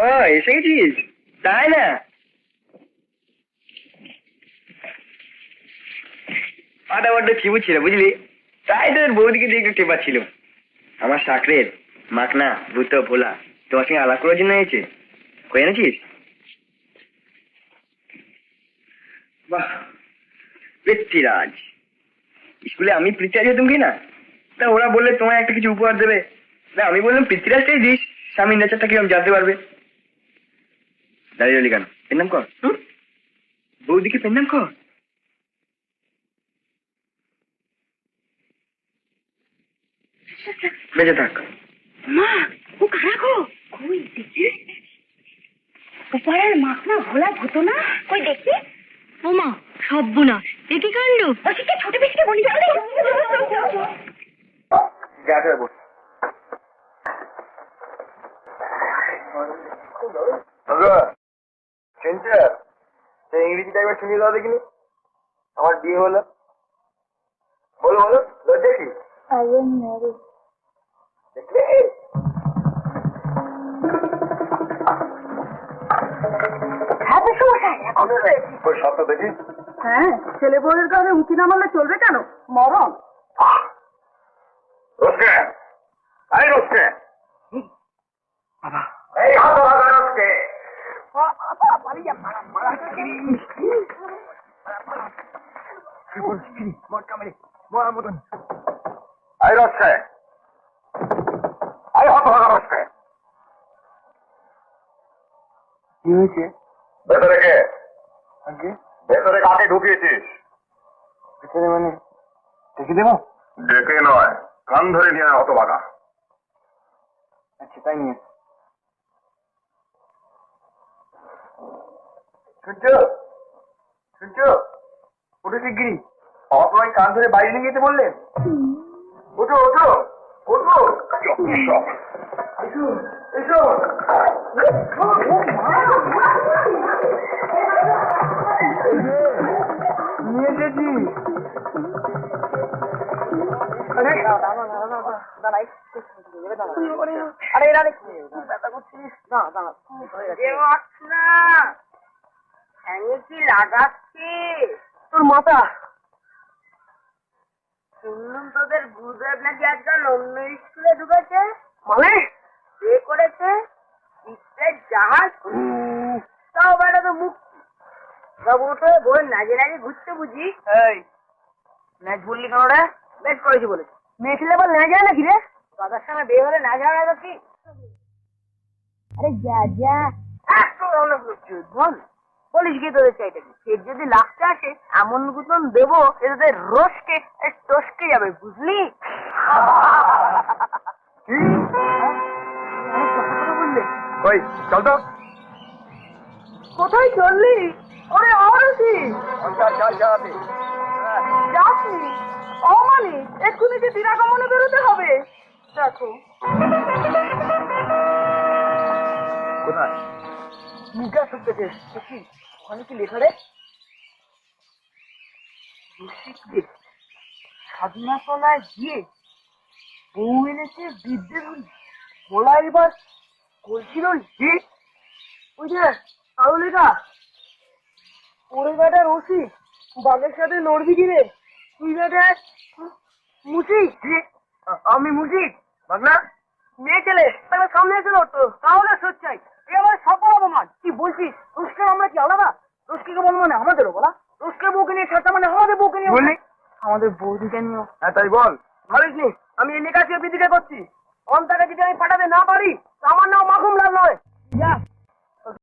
ও এসে গেছিস, তাই না? পাটা বড্ড চিবু ছিল বুঝলি, তাই তোর বৌদিকে দিয়ে একটু টেপা ছিল। আমার সাকরের মাখনা ভূত ভোলা তোমার সঙ্গে আলাপ করার জন্য এসেছে, কই এনেছিস? বাহ, পৃথ্বীরাজ। স্কুলে আমি পৃথ্বীরাজ হতুম কি না, তা ওরা বললে তোমায় একটা কিছু উপহার দেবে, না আমি বললাম পৃথ্বীরাজটাই দিস, স্বামীর নেচারটা কিরকম জানতে পারবে। দাঁড়িয়ে রইলি কেন, পেন নাম কর। বৌদিকে পেন নাম কর। বেঁচে থাক। মা, ও কারা গো? কই দেখি। উপহারের মাখনা ভোলা ভূত না, কই দেখি। ও মা, সর্বনাশ, এ কি কাণ্ড! ওদিকে ছোট পিসকে বলি চলে। ইংরেজিটা একবার শুনিয়ে দাও দেখিনি। আমার বিয়ে হলো, বলো বলো, লজ্জা কি? দেখি। হ্যাঁ, ছেলে বউয়ের কারণে উঁচি না মারলে চলবে কেন? মরণ। রোজকে, এই রোজকে, এই হাত ভাগা রোজকে। এই রোজকে, এই হাত ভাগা রোজকে। কি হয়েছে? ভেতরে কে? ভেতরে কাকে ঢুকিয়েছিস? ভেতরে মানে ডেকে দেবো? ডেকে নয়, কান ধরে নিয়ে হতভাগা। আচ্ছা তাই নিয়ে। সূর্য, সূর্য, ওটা শিগগিরি। অপমায় কান ধরে বাইরে নিয়ে যেতে বললেন। ওঠো ওঠো ওঠো, এসো এসো। নিয়ে এসেছি। আরে এরা ব্যথা করছিস না, দাঁড়া কি লাগাচ্ছি তোর মাথা। শুনলুম তোদের গুরুদেব নাকি আজকাল অন্য স্কুলে ঢুকেছে, মানে বিয়ে করেছে, জাহাজ। তাও বেটা তো মুখ উঠে বই নাজে নাজে ঘুরতে বুঝি। এই ন্যাজ বললি কেন রে? বেশ করেছি বলেছি। মেয়ে ছেলে বল না যায় নাকি রে? দাদার সঙ্গে বিয়ে হলে না যাওয়া তো কি? আরে যা যা, বল বলিস কি তোদের চাইতে কি? সে যদি লাগতে আসে এমন গুতন দেবো এদের রসকে টসকে যাবে, বুঝলি? ওই চল তো। কোথায় চললি? ওরে অরসি যাসনি? অমানি, এক্ষুনি যে দিনাগমনে বেরোতে হবে। দেখো কোথায়? মুখে শুকতেছে। দেখি ওখানে কি লেখা রে? সাধনাতলায় গিয়ে বউ এনেছে বিদ্যে ধরি, বলা এবার বলছিল যে ওই যে আরো লেখা, ওরে বেটা রসি বাঘের সাথে লড়বি কি রে? তুই বেটা মুসিক। আমি মুসিক ভাগনা? মেয়ে ছেলে তাহলে সামনে এসে লড়তো, তাহলে সোচ্চাই। এবার সকল অপমান। কি বলছিস? রুস্কের আমরা কি আলাদা? রুস্কিকে বল মানে আমাদেরও বলা, রুস্কের বউকে নিয়ে সাথে মানে আমাদের বউকে নিয়ে বললি, আমাদের বৌদিকে নিয়েও। হ্যাঁ তাই বল। ভাবিস নি আমি এই লেখা বিদিকে করছি? অন্তাকে যদি আমি পাঠাতে না পারি আমার নাম মাখুম লাল নয়। যা